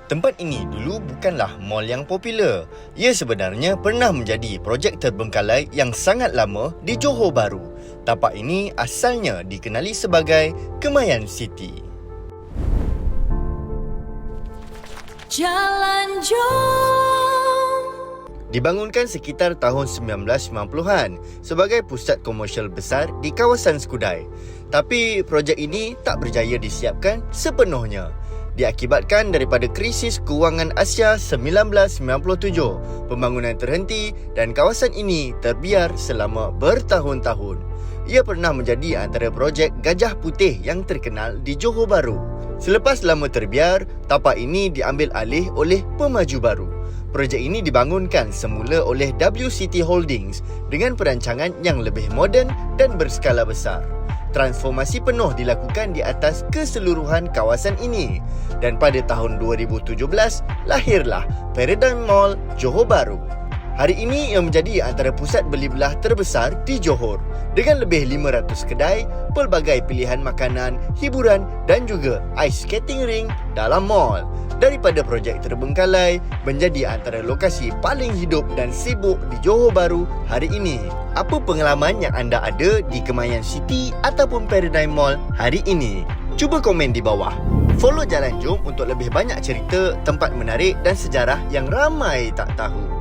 Tempat ini dulu bukanlah mall yang popular. Ia sebenarnya pernah menjadi projek terbengkalai yang sangat lama di Johor Bahru. Tapak ini asalnya dikenali sebagai Kemayan City. Jalan Jom. Dibangunkan sekitar tahun 1990-an sebagai pusat komersial besar di kawasan Skudai. Tapi projek ini tak berjaya disiapkan sepenuhnya. Diakibatkan daripada krisis kewangan Asia 1997, pembangunan terhenti dan kawasan ini terbiar selama bertahun-tahun. Ia pernah menjadi antara projek Gajah Putih yang terkenal di Johor Bahru. Selepas lama terbiar, tapak ini diambil alih oleh pemaju baru. Projek ini dibangunkan semula oleh WCT Holdings dengan perancangan yang lebih moden dan berskala besar. Transformasi penuh dilakukan di atas keseluruhan kawasan ini dan pada tahun 2017 lahirlah Paradigm Mall Johor Bahru. Hari ini ia menjadi antara pusat beli belah terbesar di Johor dengan lebih 500 kedai, pelbagai pilihan makanan, hiburan dan juga ice skating ring dalam mall. Daripada projek terbengkalai menjadi antara lokasi paling hidup dan sibuk di Johor Bahru hari ini. Apa pengalaman yang anda ada di Kemayan City ataupun Paradigm Mall hari ini? Cuba komen di bawah. Follow Jalan Jom untuk lebih banyak cerita, tempat menarik dan sejarah yang ramai tak tahu.